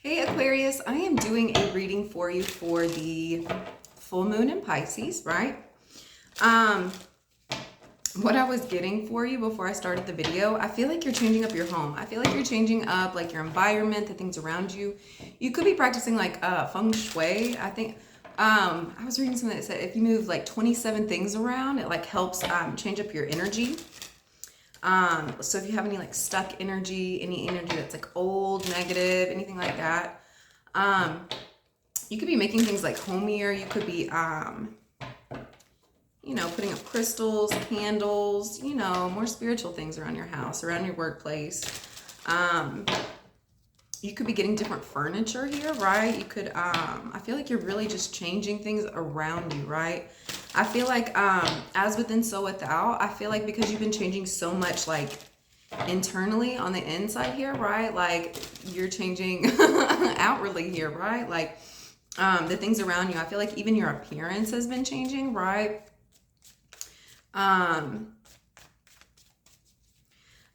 Hey Aquarius, I am doing a reading for you for the full moon in Pisces, right? What I was getting for you before I started the video, I feel like you're changing up your home. I feel like you're changing up like your environment, the things around you. You could be practicing like feng shui. I think I was reading something that said if you move like 27 things around, it like helps change up your energy. So if you have any like stuck energy, any energy that's like old, negative, anything like that, you could be making things like homier. You could be, putting up crystals, candles, more spiritual things around your house, around your workplace. You could be getting different furniture here, right? You could, I feel like you're really just changing things around you, right? I feel like, as within, so without, I feel like because you've been changing so much, like, internally on the inside here, right? Like, you're changing outwardly here, right? Like, the things around you, I feel like even your appearance has been changing, right?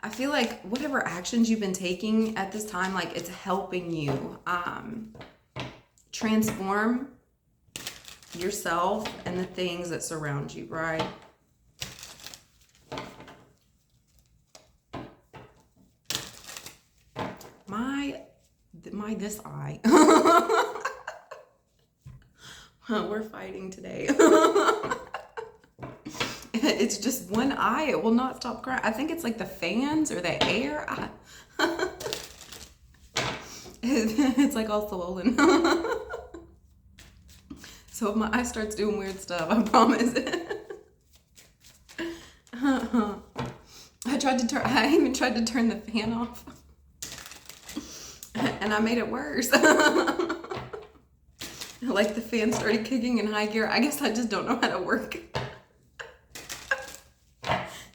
I feel like whatever actions you've been taking at this time, like it's helping you transform yourself and the things that surround you, right? This eye. We're fighting today. It's just one eye. It will not stop crying. I think it's like the fans or the air. It's like all swollen. So if my eye starts doing weird stuff, I promise. I even tried to turn the fan off. And I made it worse. Like the fan started kicking in high gear. I guess I just don't know how to work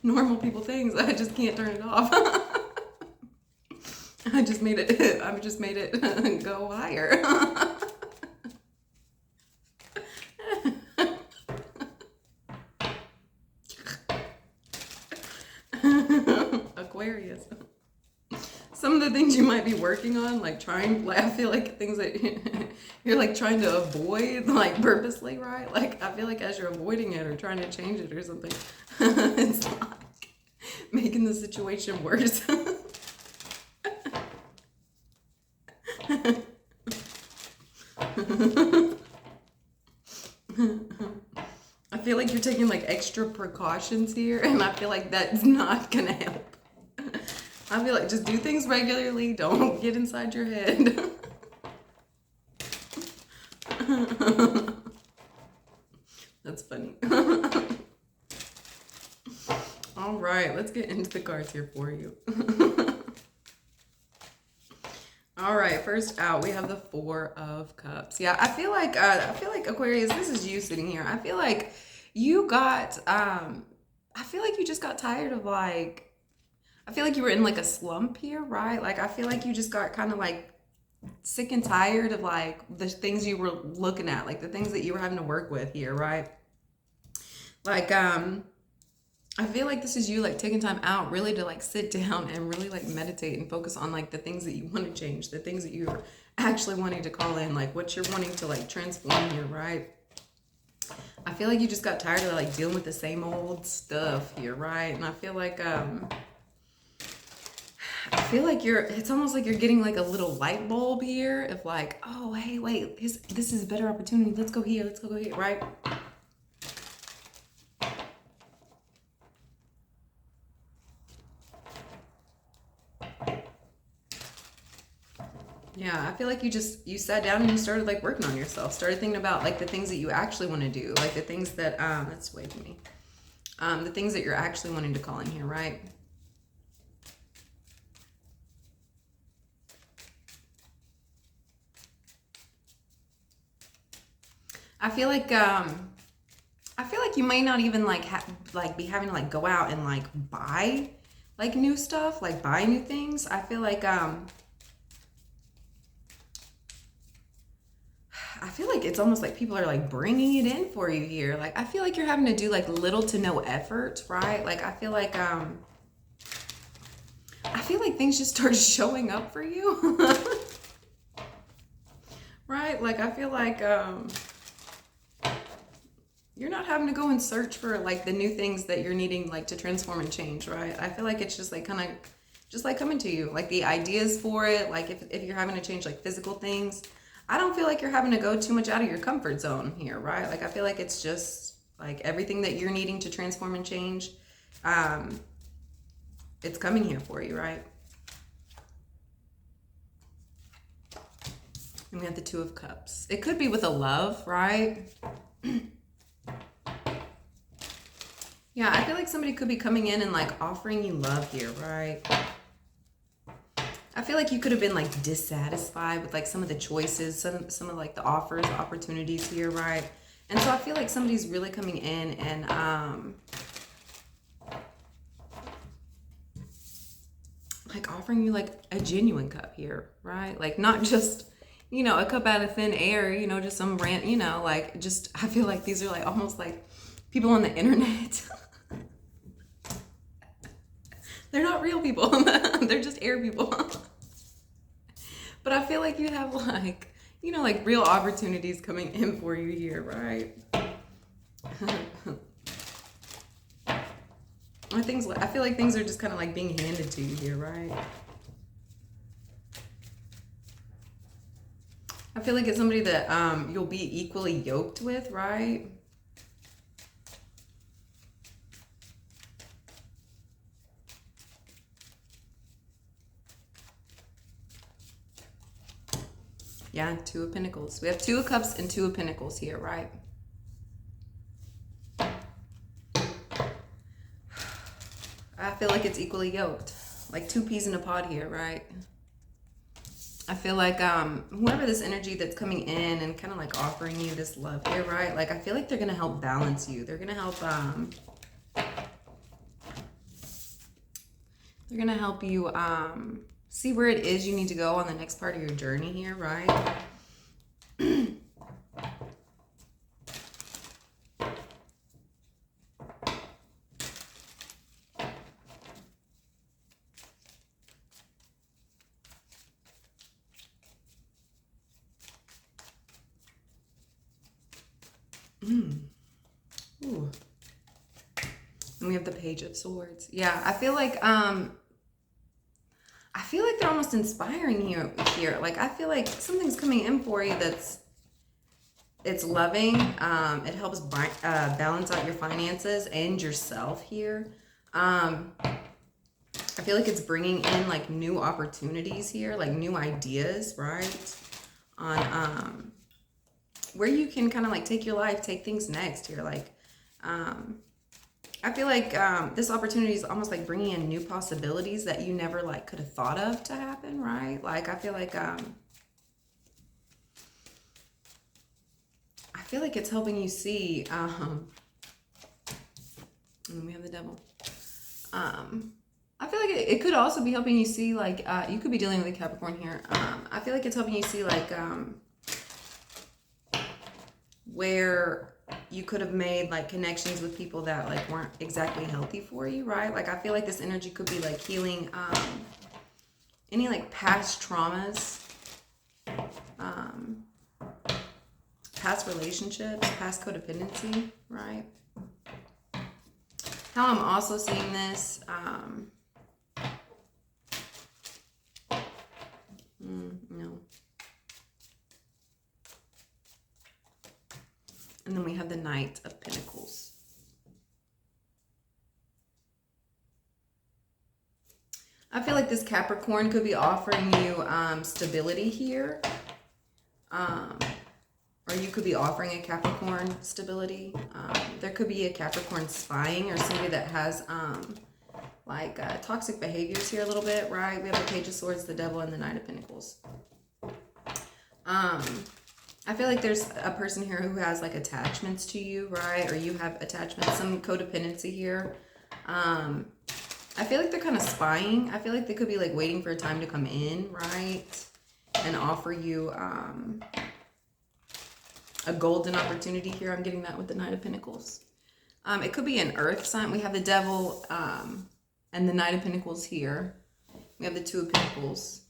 normal people things. I just can't turn it off. I just made it go higher. Aquarius. Some of the things you might be working on, like I feel like things that you're like trying to avoid, like purposely, right? Like I feel like as you're avoiding it or trying to change it or something, it's like making the situation worse. I feel like you're taking like extra precautions here, and I feel like that's not gonna help. I feel like just do things regularly. Don't get inside your head. That's funny. All right, let's get into the cards here for you. All right, first out, we have the Four of Cups. Yeah, I feel like Aquarius, this is you sitting here. I feel like you got, I feel like you just got tired of like, I feel like you were in like a slump here, right? Like, I feel like you just got kind of like sick and tired of like the things you were looking at, like the things that you were having to work with here, right? Like, I feel like this is you like taking time out really to like sit down and really like meditate and focus on like the things that you want to change, the things that you're actually wanting to call in, like what you're wanting to like transform here, right? I feel like you just got tired of like dealing with the same old stuff here, right? And I feel like it's almost like you're getting like a little light bulb here of like, oh, hey, wait, this is a better opportunity. Let's go here, right? Yeah, I feel like you sat down and you started like working on yourself, started thinking about like the things that you actually want to do, like the things that, that's way to me, the things that you're actually wanting to call in here, right? I feel like you may not even like be having to like go out and like buy like new stuff, like buy new things. I feel like it's almost like people are like bringing it in for you here. Like I feel like you're having to do like little to no effort, right? Like I feel like things just start showing up for you. right? Like, I feel like you're not having to go and search for like the new things that you're needing like to transform and change, right? I feel like it's just like kind of just like coming to you, like the ideas for it. Like if you're having to change like physical things, I don't feel like you're having to go too much out of your comfort zone here, right? Like I feel like it's just like everything that you're needing to transform and change, it's coming here for you, right? And we have the Two of Cups. It could be with a love, right? Yeah, I feel like somebody could be coming in and like offering you love here, right? I feel like you could have been like dissatisfied with like some of the choices, some of like the offers, opportunities here, right? And so I feel like somebody's really coming in and like offering you like a genuine cup here, right? Like not just, you know, a cup out of thin air, you know, just some rant, you know, like just I feel like these are like almost like people on the internet. They're not real people. They're just air people. But I feel like you have like, you know, like real opportunities coming in for you here, right? I feel like things are just kind of like being handed to you here, right? I feel like it's somebody that you'll be equally yoked with, right? Yeah, Two of Pentacles. We have Two of Cups and Two of Pentacles here, right? I feel like it's equally yoked. Like two peas in a pod here, right? I feel like whoever this energy that's coming in and kind of like offering you this love here, right? Like I feel like they're going to help balance you. They're going to help you see where it is you need to go on the next part of your journey here, right? Ooh. And we have the Page of Swords. Yeah, I feel like they're almost inspiring you here. Like I feel like something's coming in for you it's loving. It helps balance out your finances and yourself here. I feel like it's bringing in like new opportunities here, like new ideas, right? On where you can kind of like take your life, take things next here. Like I feel like this opportunity is almost like bringing in new possibilities that you never like could have thought of to happen, right? Like I feel like it's helping you see. And we have the Devil. I feel like it could also be helping you see like you could be dealing with a Capricorn here. I feel like it's helping you see like where you could have made like connections with people that like weren't exactly healthy for you, right? Like I feel like this energy could be like healing any like past traumas, past relationships, past codependency, right? How I'm also seeing this, no. And then we have the Knight of Pentacles. I feel like this Capricorn could be offering you stability here. Or you could be offering a Capricorn stability. There could be a Capricorn spying or somebody that has like toxic behaviors here a little bit, right? We have the Page of Swords, the Devil, and the Knight of Pentacles. I feel like there's a person here who has like attachments to you, right? Or you have attachments, some codependency here. I feel like they're kind of spying. I feel like they could be like waiting for a time to come in, right? And offer you a golden opportunity here. I'm getting that with the Knight of Pentacles. It could be an earth sign. We have the Devil and the Knight of Pentacles here. We have the Two of Pentacles.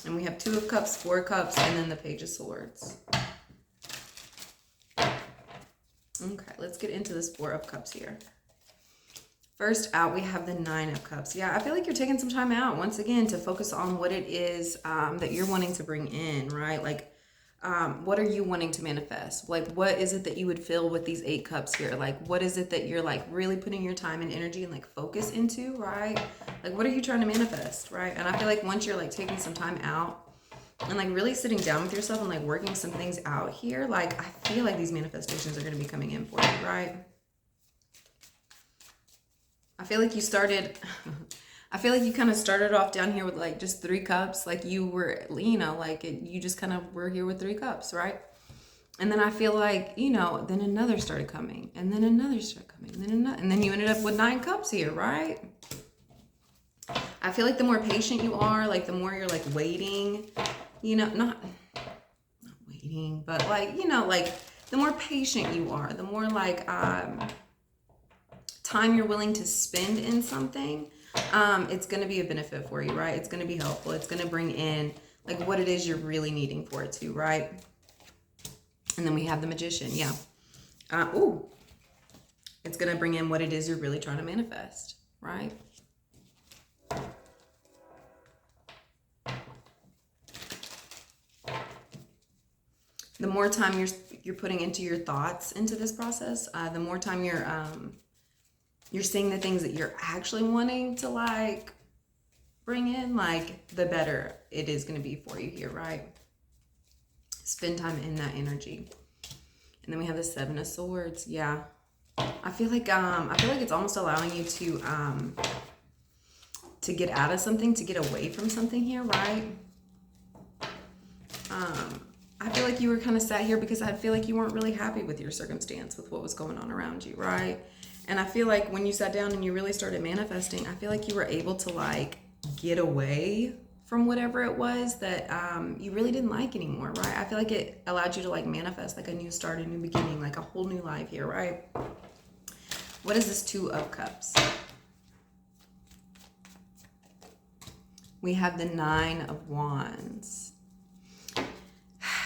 And we have 2 of Cups, 4 of Cups, and then the Page of Swords. Okay, let's get into this 4 of Cups here. First out, we have the 9 of Cups. Yeah, I feel like you're taking some time out, once again, to focus on what it is that you're wanting to bring in, right? Like, what are you wanting to manifest? Like, what is it that you would fill with these 8 cups here? Like, what is it that you're like really putting your time and energy and like focus into, right? Like, what are you trying to manifest, right? And I feel like once you're like taking some time out and like really sitting down with yourself and like working some things out here, like I feel like these manifestations are going to be coming in for you, right? I feel like you started, I feel like you kind of started off down here with like just 3 cups. Like you were, you know, like you just kind of were here with 3 cups, right? And then I feel like, you know, then another started coming, and then another started coming, and then another, and then you ended up with 9 cups here, right? I feel like the more patient you are, like the more you're like waiting, you know, not waiting, but like, you know, like the more patient you are, the more like time you're willing to spend in something, it's going to be a benefit for you, right? It's going to be helpful. It's going to bring in like what it is you're really needing for it to, right? And then we have the Magician. Yeah. It's going to bring in what it is you're really trying to manifest, right? The more time you're putting into your thoughts into this process, the more time you're seeing the things that you're actually wanting to like bring in, like the better it is going to be for you here, right? Spend time in that energy. And then we have the 7 of Swords. Yeah. I feel like it's almost allowing you to get out of something, to get away from something here, right? I feel like you were kind of sat here because I feel like you weren't really happy with your circumstance, with what was going on around you, right? And I feel like when you sat down and you really started manifesting, I feel like you were able to like get away from whatever it was that you really didn't like anymore, right? I feel like it allowed you to like manifest like a new start, a new beginning, like a whole new life here, right? What is this 2 of Cups? We have the 9 of Wands.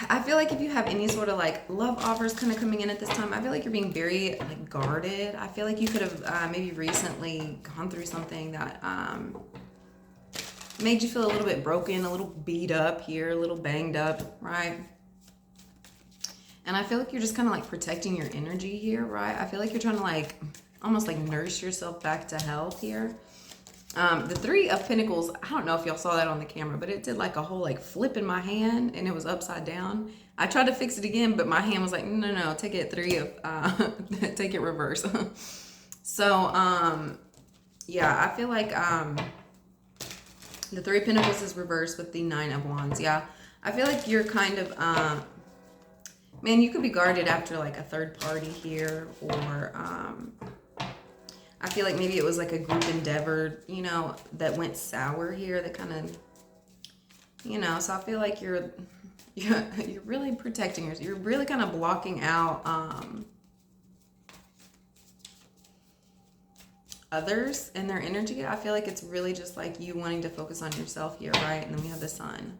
I feel like if you have any sort of like love offers kind of coming in at this time, I feel like you're being very like guarded. I feel like you could have maybe recently gone through something that made you feel a little bit broken, a little beat up here, a little banged up, right? And I feel like you're just kind of like protecting your energy here, right? I feel like you're trying to like almost like nurse yourself back to health here. The 3 of Pentacles, I don't know if y'all saw that on the camera, but it did like a whole like flip in my hand and it was upside down. I tried to fix it again, but my hand was like, no, take it 3 of, take it reverse. So, yeah, I feel like, the 3 of Pentacles is reversed with the 9 of Wands. Yeah, I feel like you're kind of, man, you could be guarded after like a third party here, or, I feel like maybe it was like a group endeavor, you know, that went sour here, that kind of, you know, so I feel like you're really protecting yourself. You're really kind of blocking out others and their energy. I feel like it's really just like you wanting to focus on yourself here, right? And then we have the Sun,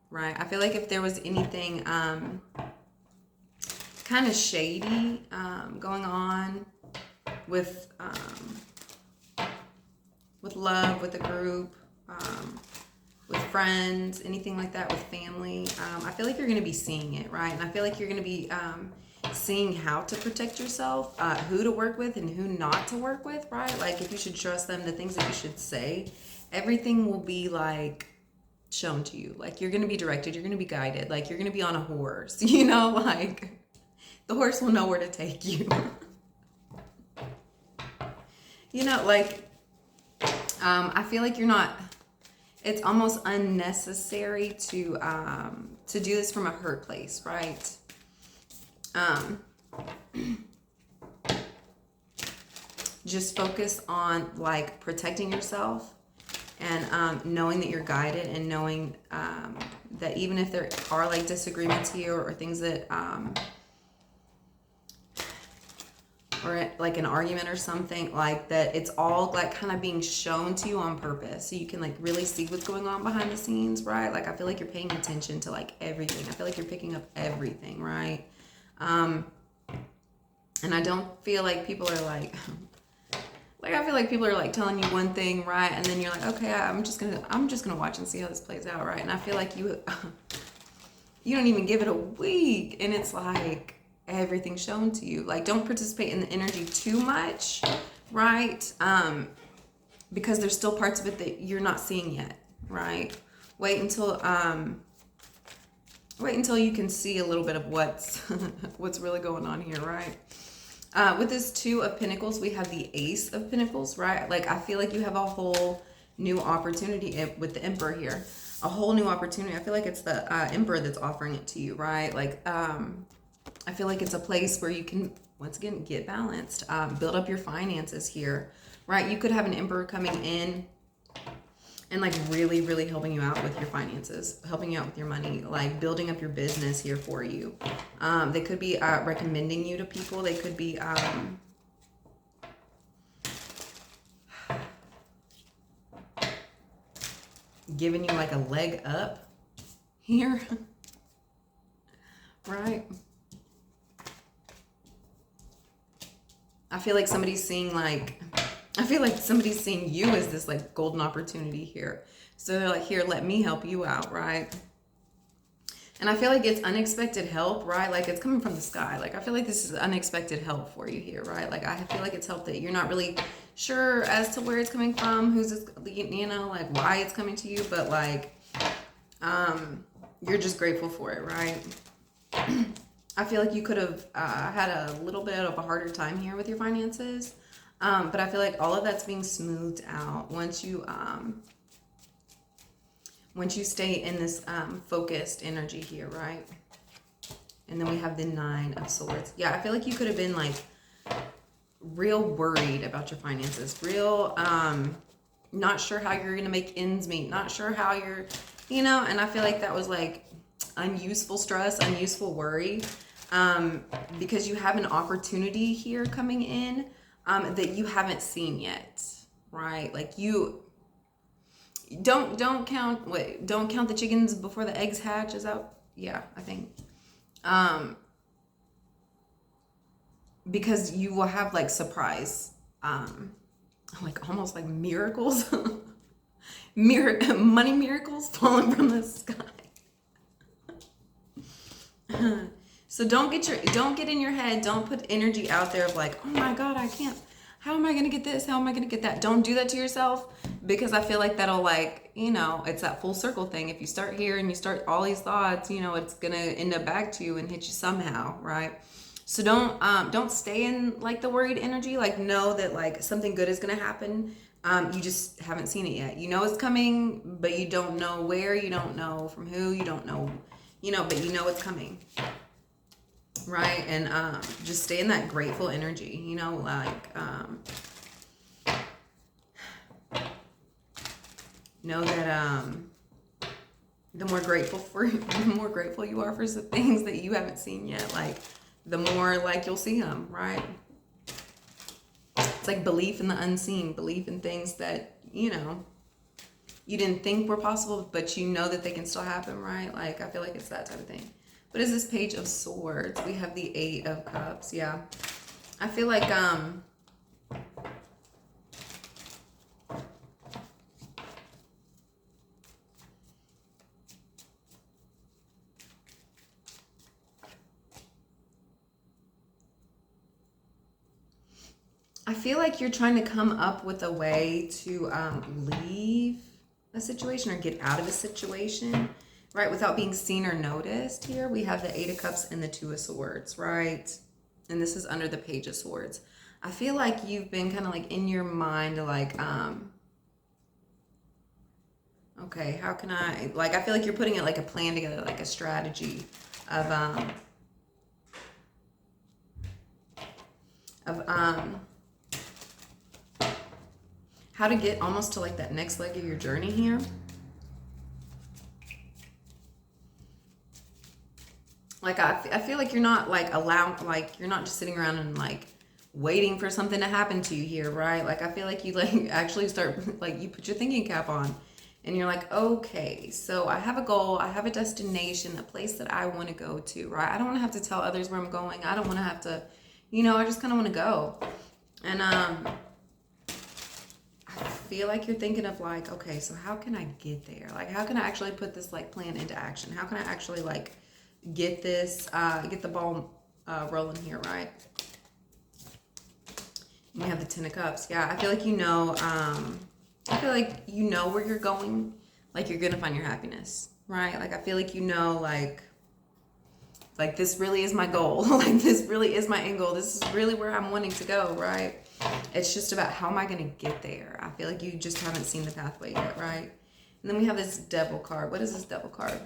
right? I feel like if there was anything kind of shady going on with love, with a group, with friends, anything like that, with family, I feel like you're going to be seeing it, right? And I feel like you're going to be seeing how to protect yourself, who to work with and who not to work with, right? Like if you should trust them, the things that you should say, everything will be like shown to you. Like you're going to be directed, you're going to be guided, like you're going to be on a horse, you know, like the horse will know where to take you. You know, like, I feel like you're not, it's almost unnecessary to do this from a hurt place, right? Just focus on like protecting yourself and knowing that you're guided, and knowing that even if there are like disagreements here or things that or like an argument or something like that. It's all like kind of being shown to you on purpose, so you can like really see what's going on behind the scenes, right? Like I feel like you're paying attention to like everything. I feel like you're picking up everything, right? And I don't feel like people are like I feel like people are like telling you one thing, right? And then you're like, okay, I'm just gonna watch and see how this plays out, right? And I feel like you don't even give it a week, and it's like everything's shown to you. Like, don't participate in the energy too much, right? Because there's still parts of it that you're not seeing yet, right? Wait until you can see a little bit of what's really going on here, right? With this Two of Pentacles, we have the Ace of Pentacles, right? Like, I feel like you have a whole new opportunity with the Emperor here. A whole new opportunity. I feel like it's the Emperor that's offering it to you, right? Like, I feel like it's a place where you can, once again, get balanced, build up your finances here, right? You could have an Emperor coming in and like really, really helping you out with your finances, helping you out with your money, like building up your business here for you. They could be recommending you to people. They could be giving you like a leg up here, right? I feel like somebody's seeing you as this like golden opportunity here. So they're like, here, let me help you out, right? And I feel like it's unexpected help, right? Like it's coming from the sky. Like I feel like this is unexpected help for you here, right? Like I feel like it's help that you're not really sure as to where it's coming from, who's this, you know, like why it's coming to you, but like you're just grateful for it, right? I feel like you could have had a little bit of a harder time here with your finances, but I feel like all of that's being smoothed out once you stay in this focused energy here, right? And then we have the Nine of Swords. Yeah, I feel like you could have been like real worried about your finances, real not sure how you're gonna make ends meet, not sure how you're, you know, and I feel like that was like unuseful stress, unuseful worry, because you have an opportunity here coming in that you haven't seen yet, right? Like you don't count the chickens before the eggs hatch. Is that, yeah, I think because you will have like surprise like almost like miracles money miracles falling from the sky. So don't get in your head. Don't put energy out there of like, oh my God, I can't. How am I going to get this? How am I going to get that? Don't do that to yourself, because I feel like that'll like, you know, it's that full circle thing. If you start here and you start all these thoughts, you know, it's going to end up back to you and hit you somehow, right? So don't stay in like the worried energy. Like know that like something good is going to happen. You just haven't seen it yet. You know it's coming, but you don't know where, you don't know from who, you don't know, you know, but you know it's coming. Right? And just stay in that grateful energy, you know, like know that the more grateful you are for the things that you haven't seen yet, like the more like you'll see them, right? It's like belief in the unseen, belief in things that, you know, you didn't think were possible, but you know that they can still happen, right? Like I feel like it's that type of thing. What is this Page of Swords? We have the Eight of Cups. Yeah. I feel like you're trying to come up with a way to leave a situation or get out of a situation, right, without being seen or noticed. Here we have the Eight of Cups and the Two of Swords, right? And this is under the Page of Swords. I feel like you've been kind of like in your mind like, okay, how can I, like, I feel like you're putting it like a plan together, like a strategy of how to get almost to like that next leg of your journey here. Like I feel like you're not like you're not just sitting around and like waiting for something to happen to you here, right? Like I feel like you like actually start like you put your thinking cap on and you're like, okay, so I have a goal, I have a destination, a place that I want to go to, right? I don't want to have to tell others where I'm going. I don't want to have to, I just kind of want to go. And I feel like you're thinking of like, okay, so how can I get there? Like how can I actually put this like plan into action? How can I actually like get this get the ball rolling here, right? We have the Ten of Cups. Yeah, I feel like I feel like you know where you're going. Like you're gonna find your happiness, right? Like I feel like like this really is my goal. Like this really is my end goal. This is really where I'm wanting to go, right? It's just about how am I gonna get there? I feel like you just haven't seen the pathway yet, right? And then we have this Devil card. What is this Devil card?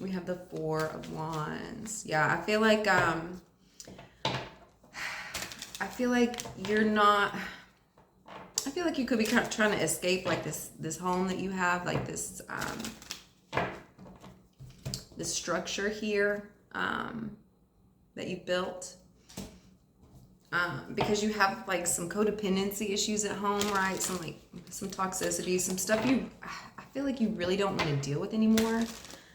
We have the Four of Wands. Yeah, I feel like you're not. I feel like you could be kind of trying to escape like this home that you have, like this structure here that you built, because you have like some codependency issues at home, right? Some toxicity, some stuff I feel like you really don't want to deal with anymore.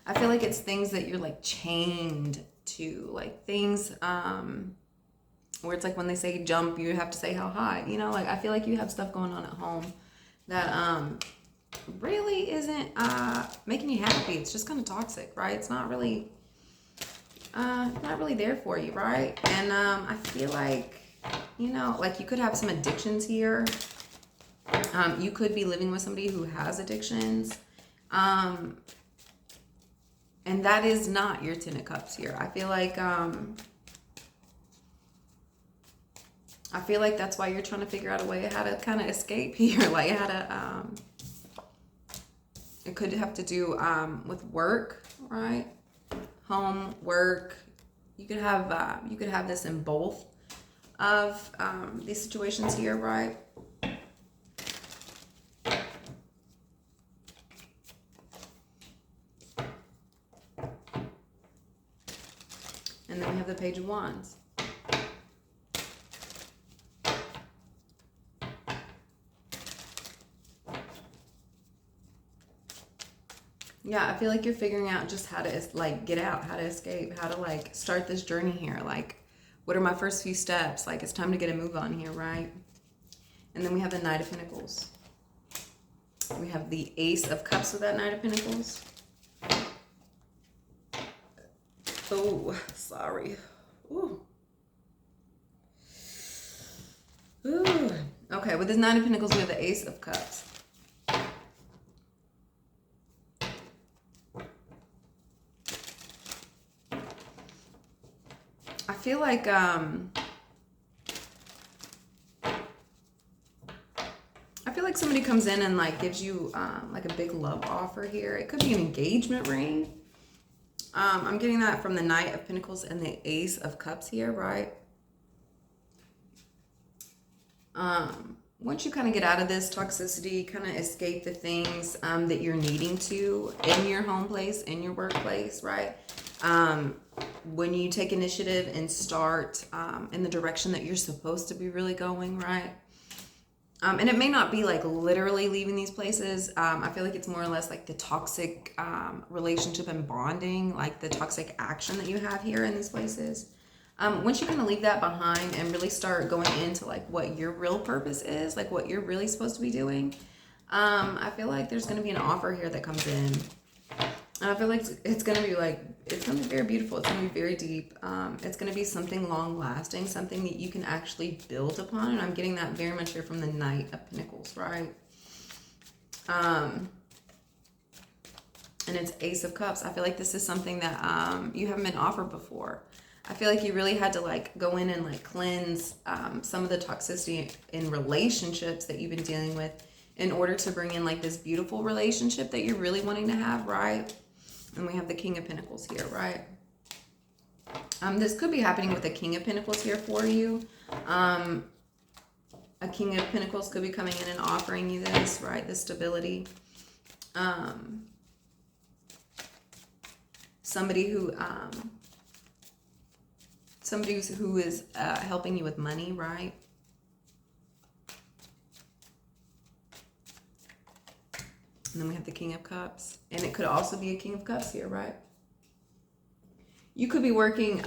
I feel like it's things that you're like chained to, like things where it's like when they say jump, you have to say how high, like I feel like you have stuff going on at home that really isn't making you happy. It's just kind of toxic, right? It's not really there for you, right? And I feel like, like you could have some addictions here. You could be living with somebody who has addictions. And that is not your Ten of Cups here. I feel like that's why you're trying to figure out a way how to kind of escape here, like how to it could have to do with work, right? Home, work. You could have this in both of these situations here, right? And then we have the Page of Wands. Yeah, I feel like you're figuring out just how to like get out, how to escape, how to like start this journey here. Like, what are my first few steps? Like, it's time to get a move on here, right? And then we have the Knight of Pentacles. We have the Ace of Cups with that Knight of Pentacles. Oh, sorry. Ooh. Ooh. Okay, with this Nine of Pentacles, we have the Ace of Cups. I feel like somebody comes in and like gives you like a big love offer here. It could be an engagement ring. I'm getting that from the Knight of Pentacles and the Ace of Cups here, right? Once you kind of get out of this toxicity, kind of escape the things that you're needing to in your home place, in your workplace, right? When you take initiative and start in the direction that you're supposed to be really going, right? And it may not be like literally leaving these places. I feel like it's more or less like the toxic relationship and bonding, like the toxic action that you have here in these places. Once you kind of leave that behind and really start going into like what your real purpose is, like what you're really supposed to be doing, I feel like there's going to be an offer here that comes in. And I feel like it's going to be very beautiful. It's going to be very deep. It's going to be something long lasting, something that you can actually build upon. And I'm getting that very much here from the Knight of Pentacles, right? And it's Ace of Cups. I feel like this is something that you haven't been offered before. I feel like you really had to like go in and like cleanse some of the toxicity in relationships that you've been dealing with in order to bring in like this beautiful relationship that you're really wanting to have, right? And we have the King of Pentacles here, right? This could be happening with the King of Pentacles here for you. A King of Pentacles could be coming in and offering you this, right? This stability. Somebody who is helping you with money, right? And then we have the King of Cups. And it could also be a King of Cups here, right? You could be working,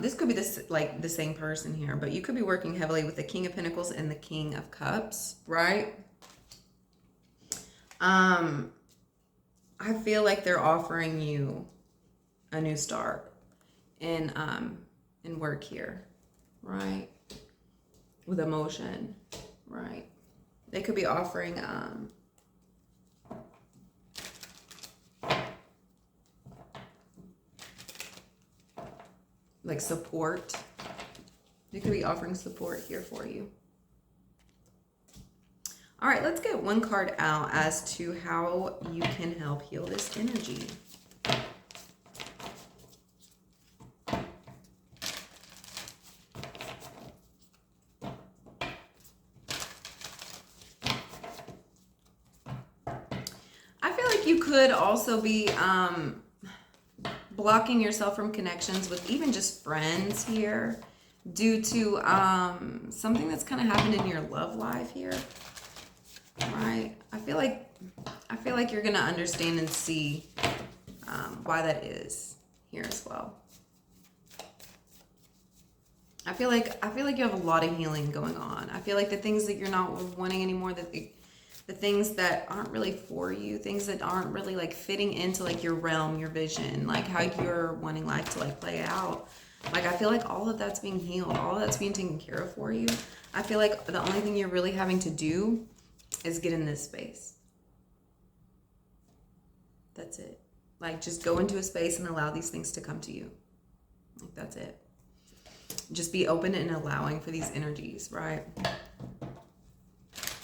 this could be this like the same person here, but you could be working heavily with the King of Pentacles and the King of Cups, right? I feel like they're offering you a new start in work here, right? With emotion, right? They could be offering like support. They could be offering support here for you. All right, let's get one card out as to how you can help heal this energy. I feel like you could also be blocking yourself from connections with even just friends here due to something that's kind of happened in your love life here. Right? I feel like you're gonna understand and see why that is here as well. I feel like you have a lot of healing going on. I feel like the things that you're not wanting anymore, that the things that aren't really for you, things that aren't really like fitting into like your realm, your vision, like how you're wanting life to like play out. Like I feel like all of that's being healed, all of that's being taken care of for you. I feel like the only thing you're really having to do is get in this space. That's it. Like just go into a space and allow these things to come to you. Like that's it. Just be open and allowing for these energies, right?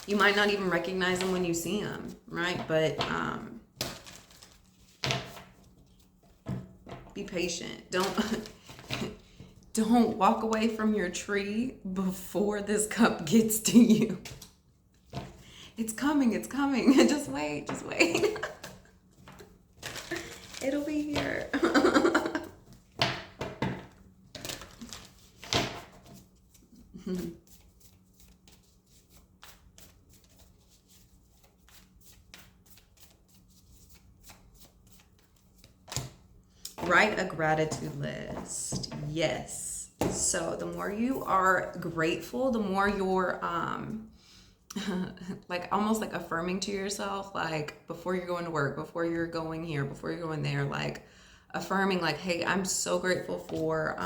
You might not even recognize them when you see them, right? But be patient. Don't walk away from your tree before this cup gets to you. It's coming, it's coming. Just wait, just wait. It'll be here. Write a gratitude list. Yes. So the more you are grateful, the more you're like almost like affirming to yourself, like before you're going to work, before you're going here, before you're going there, like affirming like, hey, I'm so grateful for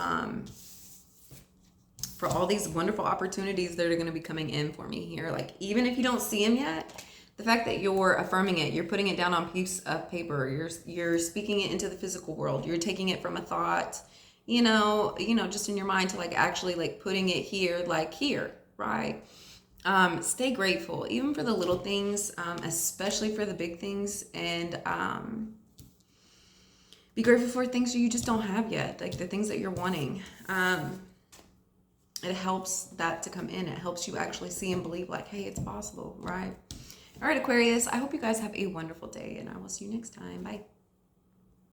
all these wonderful opportunities that are going to be coming in for me here. Like even if you don't see them yet, the fact that you're affirming it, you're putting it down on a piece of paper, you're speaking it into the physical world, you're taking it from a thought, you know, just in your mind to like actually like putting it here, like here, right? Stay grateful, even for the little things, especially for the big things, and be grateful for things you just don't have yet, like the things that you're wanting. It helps that to come in. It helps you actually see and believe like, hey, it's possible, right? All right, Aquarius, I hope you guys have a wonderful day, and I will see you next time. Bye.